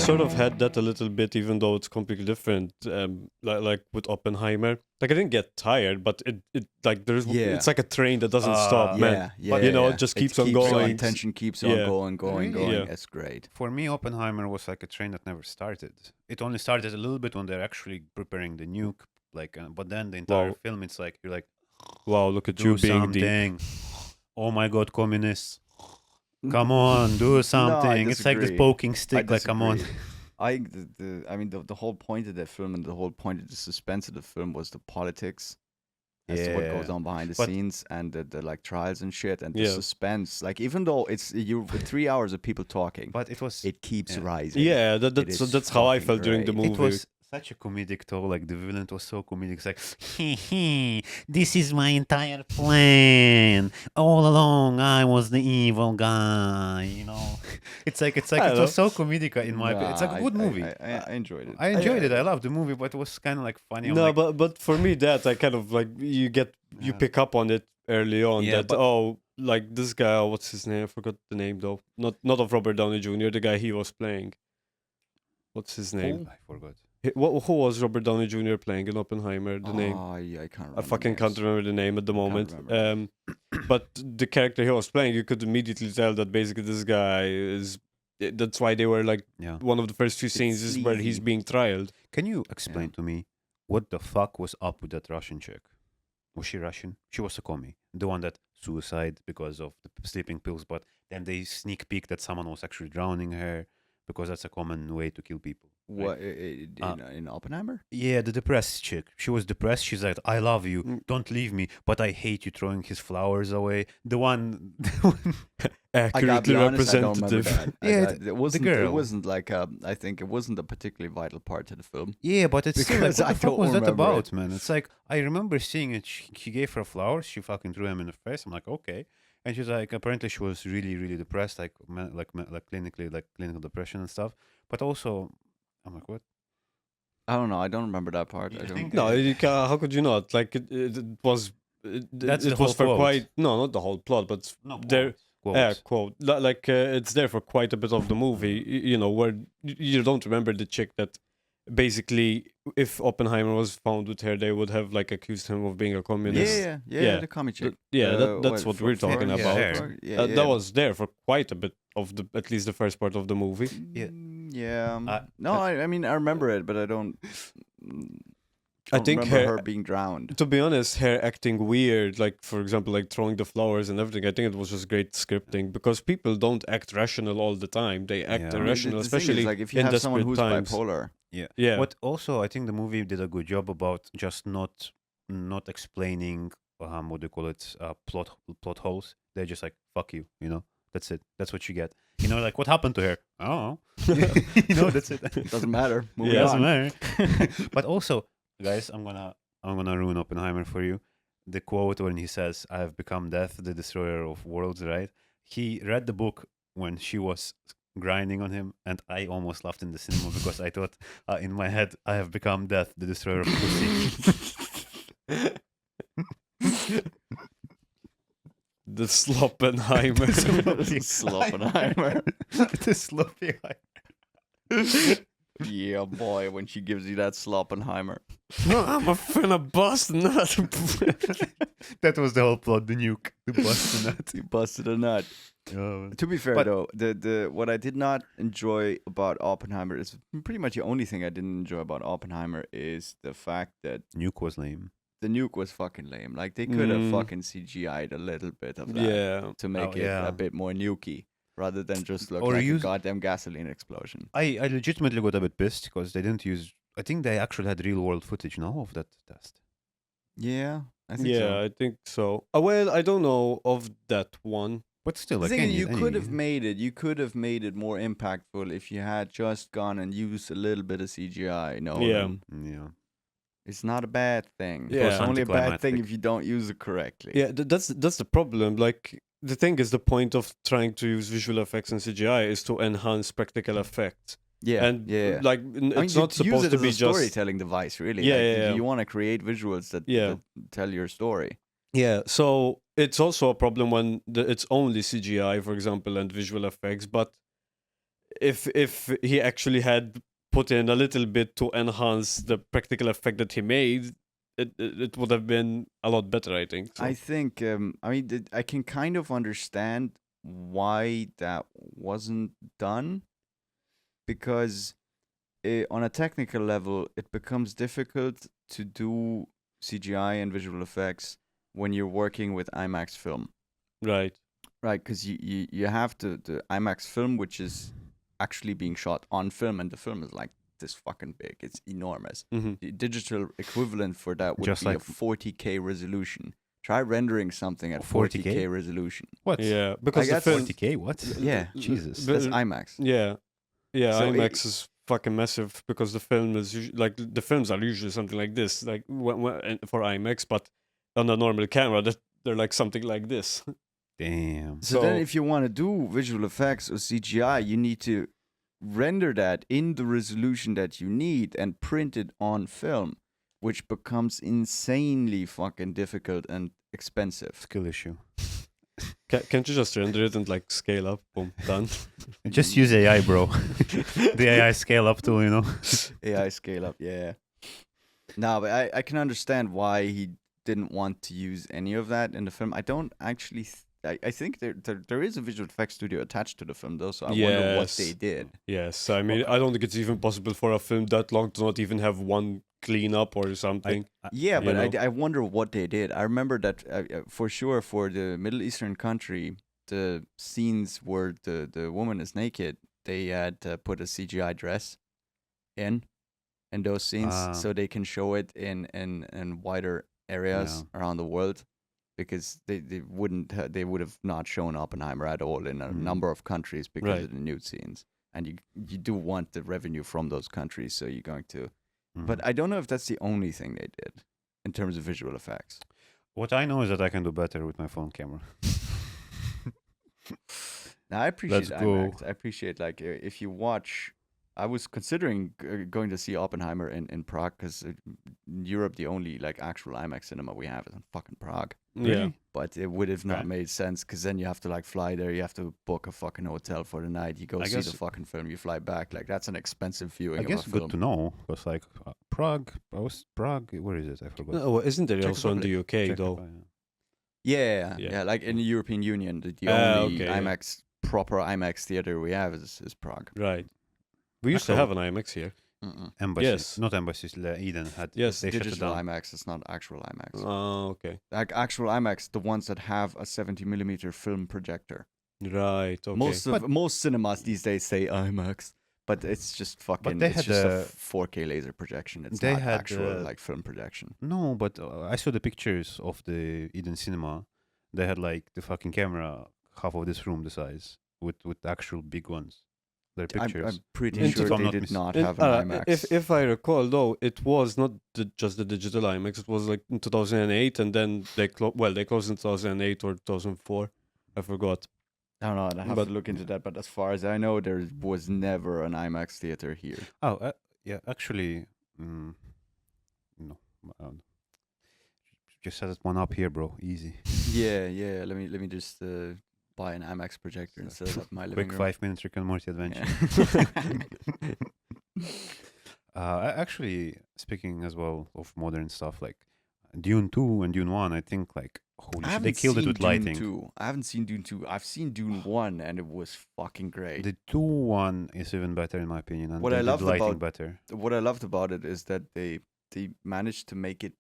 sort of had that a little bit, even though it's completely different. Like with Oppenheimer, like I didn't get tired, but it like it's like a train that doesn't stop, man. Yeah, You know, it just keeps on going. Tension keeps on Yeah. going. Really? Yeah. It's great. For me, Oppenheimer was like a train that never started. It only started a little bit when they're actually preparing the nuke. Like, but then the entire Wow. film, it's like you're like, Wow, look at do you being deep. something. Oh my God, communists! Come on, do something. It's like this disagree. poking stick. Like, come on. disagree. I mean, the whole point of that film and the whole point of the suspense of the film was the politics as to what goes on behind the scenes and the like trials and shit and the suspense. Like, even though it's with 3 hours of people talking, But it keeps rising. Yeah, It that's is that's how I fucking felt during the great. movie. It was such a comedic though. Like the villain was so comedic. It's like, this is my entire plan. All along, I was the evil guy. You know, it's like it was so comedic in my opinion. It's like a good movie. I enjoyed it. I enjoyed it. I loved the movie, but it was kind of like funny. I'm No, like, but for me, that I kind of like you pick up on it early on. Yeah, that but- like this guy, what's his name? I forgot the name though. Not of Robert Downey Jr. The guy he was playing. What's his name? I forgot. Who was Robert Downey Jr. playing in Oppenheimer? The name. Oh, yeah, I can't remember. I fucking can't remember the name at the moment. remember. But the character he was playing, you could immediately tell that basically this guy is. That's why they were like Yeah. one of the first few scenes is where he's sleazy. being trialed. Can you explain to me what the fuck was up with that Russian chick? Was she Russian? She was a commie. The one that suicide because of the sleeping pills, but then they sneak peek that someone was actually drowning her because that's a common way to kill people. right? What in Oppenheimer? Yeah, the depressed chick. She was depressed. She's like, I love you. Don't leave me. But I hate you throwing his flowers away. The one. I gotta Accurately be honest, I don't remember representative. that. Yeah, it wasn't. girl. It wasn't like I think it wasn't a particularly vital part to the film. Yeah, but it's still like, Because what I the fuck don't was that remember about, man? It's like, I remember seeing it. She gave her flowers. She fucking threw them in the face. I'm like, okay. And she's like, apparently she was really, really depressed, like clinical depression and stuff. But also, I'm like, what? I don't know. I don't remember that part. I I don't. think- No, how could you not? Like it was. That's it the was whole for quote. quite not the whole plot, but No, there. quotes. Quote. Like it's there for quite a bit of the movie. You know where you don't remember the chick that basically, if Oppenheimer was found with her, they would have like accused him of being a communist. Yeah, the comic chick. That's what we're talking yeah, about. yeah. That was there for quite a bit of at least the first part of the movie. Yeah. Yeah. No, I mean I remember it, but I don't. I think remember her being drowned. To be honest, her acting weird, like for example, like throwing the flowers and everything. I think it was just great scripting because people don't act rational all the time. They act Yeah. I mean, irrational, the thing is, especially like if you in have someone desperate who's times. bipolar. Yeah. Yeah. But also, I think the movie did a good job about just not explaining what do you call it, plot holes. They're just like, fuck you, you know. That's it. That's what you get. You know, like what happened to her? I don't know. You know, that's it. Doesn't matter. Moving Yeah. on. Doesn't matter. But also, guys, I'm gonna ruin Oppenheimer for you. The quote when he says, "I have become death, the destroyer of worlds." Right? He read the book when she was grinding on him, and I almost laughed in the cinema because I thought in my head, "I have become death, the destroyer of pussy." The Sloppenheimer. Sloppenheimer. The sloppy. Yeah, boy, when she gives you that Sloppenheimer. No, I'm a fan of Boston. That was the whole plot. The nuke, the Boston nut. You busted a nut. Oh. To be fair But- though, the what I did not enjoy about Oppenheimer is pretty much the only thing I didn't enjoy about Oppenheimer is the fact that Nuke was lame. the nuke was fucking lame. Like they could have Mm. fucking CGI'd a little bit of that Yeah. to make Oh, it yeah. a bit more nukey rather than just look Or like a use- goddamn gasoline explosion. I legitimately got a bit pissed because they didn't use. I think they actually had real world footage now of that test. Yeah, I think Yeah, so. I think so. Well, I don't know of that one. But still, The like thing is, any, you could have any- made it. You could have made it more impactful if you had just gone and used a little bit of CGI. No, Yeah. Yeah. it's not a bad thing. Yeah. It's only a bad thing Anticlimactic. if you don't use it correctly. Yeah, that's the problem. Like the thing is, the point of trying to use visual effects and CGI is to enhance practical effects. Yeah, And yeah. like I mean, it's not you use supposed it to as be a just storytelling device, really. Yeah, Like, yeah, yeah. You want to create visuals that, Yeah. that tell your story. Yeah, so it's also a problem when it's only CGI, for example, and visual effects. But if he actually had put in a little bit to enhance the practical effect that he made, it would have been a lot better, I think. So. I think, I mean, I can kind of understand why that wasn't done, because on a technical level, it becomes difficult to do CGI and visual effects when you're working with IMAX film. Right. Right, because you have the IMAX film, which is actually being shot on film, and the film is like this fucking big. It's enormous. Mm-hmm. The digital equivalent for that would Just be like- a 40K resolution. Try rendering something at 40K? 40K resolution. What? Yeah, because the guess film. 40K? What? Yeah. Jesus. But- That's IMAX. Yeah, yeah. So IMAX is fucking massive because the film is like the films are usually something like this, like for IMAX, but on a normal camera, that they're like something like this. Damn. So then, So- if you want to do visual effects or CGI, you need to render that in the resolution that you need and print it on film, which becomes insanely fucking difficult and expensive. Skill issue. Can't you just render it and like scale up? Boom, done. Just use AI, bro. The AI scale up tool, you know. AI scale up, yeah. No, but I can understand why he didn't want to use any of that in the film. I don't actually. I think there is a visual effects studio attached to the film, though, so I wonder what they Yes. did. Yes, I mean, I don't think it's even possible for a film that long to not even have one cleanup or something. Yeah, You but know? I wonder what they did. I remember that for sure for the Middle Eastern country, the scenes where the woman is naked, they had put a CGI dress in those scenes Ah. so they can show it in wider areas around the world, because they would have not shown Oppenheimer at all in a number of countries because Right. of the nude scenes, and you do want the revenue from those countries, so you're going to. But I don't know if that's the only thing they did in terms of visual effects. What I know is that I can do better with my phone camera. Now, I appreciate Let's go. IMAX. I appreciate, like, if you watch. I was considering going to see Oppenheimer in Prague, because in Europe the only like actual IMAX cinema we have is in fucking Prague. Yeah, But it would have not Right. made sense, because then you have to like fly there, you have to book a fucking hotel for the night, you go I see guess- the fucking film, you fly back. Like, that's an expensive viewing I of guess a good film. to know, because like Prague, Prague, where is it? I forgot. no, isn't there Czech also in the UK Czech though? Republic, Yeah, Yeah. like in the European Union, the Ah, only okay, yeah. IMAX proper IMAX theater we have is Prague. Right. We used to So- have an IMAX here. Embassy. Yes. Not embassies. Eden had. Yes, they shut it Digital down. IMAX, it's not actual IMAX. Oh, okay. Like actual IMAX, the ones that have a 70mm film projector. Right. Okay. Most cinemas these days say IMAX, but it's just fucking. they It's had just a a- 4K laser projection. It's they not had, actual like film projection. No, but I saw the pictures of the Eden Cinema. They had like the fucking camera half of this room the size with actual big ones. Their pictures. I'm pretty In- sure if I'm they not did mis- not In- have an IMAX. If I recall, though, it was not just the digital IMAX. It was like in 2008, and then they closed in 2008 or 2004. I forgot. I don't know. I have but- to look into that. But as far as I know, there was never an IMAX theater here. Oh, yeah. Actually, no. Just set one up here, bro. Easy. Yeah. Let me just buy an IMAX projector and set it up in my living Quick room. 5 minutes Rick and Morty adventure. Actually, speaking as well of modern stuff, like Dune 2 and Dune 1, I think like holy shit, they killed it with lighting. 2. I haven't seen Dune 2. I've seen Dune 1 and it was fucking great. The 2 one is even better in my opinion, and What they I did loved lighting about- better. What I loved about it is that they managed to make it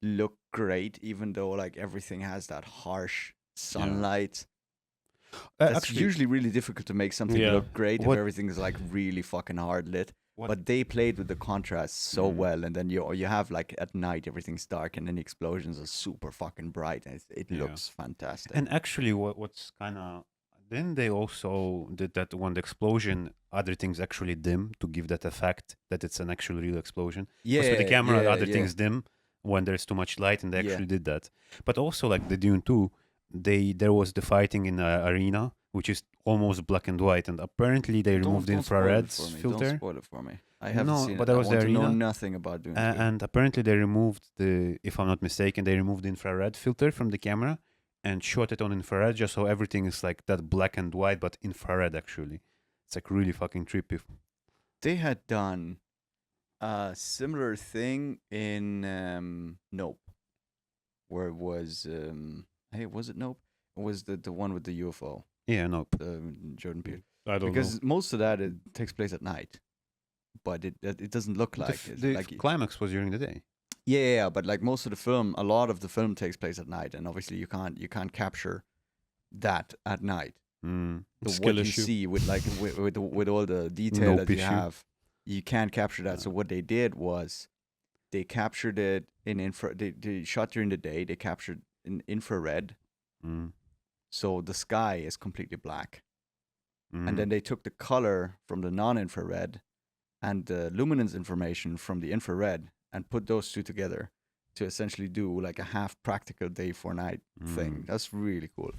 look great, even though like everything has that harsh sunlight. That's Actually, usually really difficult to make something Yeah. look great What- if everything is like really fucking hard lit. What- But they played with the contrast so Mhm. well, and then you have like at night everything's dark, and then the explosions are super fucking bright, and it Yeah. looks fantastic. and actually, what's kind of then they also did that when the explosion, other things actually dim to give that effect that it's an actual real explosion. yeah, Because with the camera, yeah, other yeah. things dim when there's too much light, and they Yeah. actually did that. But also, like the Dune 2, there was the fighting in the arena, which is almost black and white, and apparently they removed the Don't spoil it infrared for me. filter. Don't spoil it for me. I haven't No, seen but it. that I was the want to know arena. nothing about Dune 2. And apparently they removed if I'm not mistaken, they removed the infrared filter from the camera and shot it on infrared just so everything is like that black and white, but infrared actually. It's like really fucking trippy. They had done a similar thing in Nope, where it was hey, was it Nope? It was the one with the UFO, Yeah, no. Jordan Peele. I don't Because know. most of that it takes place at night, but it doesn't look like it. The Like climax was during the day. yeah, but like most of the film, a lot of the film takes place at night, and obviously you can't capture that at night. Mm. The Skill what you issue. see with like with all the detail Nope that you issue. have, you can't capture that. So what they did was they captured it in infra. They shot during the day. They captured in infrared, Mm. so the sky is completely black. Mm. And then they took the color from the non-infrared and the luminance information from the infrared and put those two together to essentially do like a half practical day for night thing. That's really cool.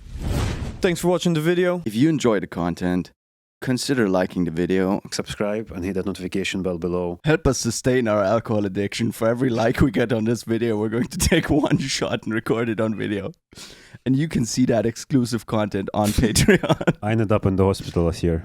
Thanks for watching the video. If you enjoy the content, consider liking the video. subscribe and hit that notification bell below. Help us sustain our alcohol addiction. For every like we get on this video, we're going to take one shot and record it on video. And you can see that exclusive content on Patreon. I ended up in the hospital last year.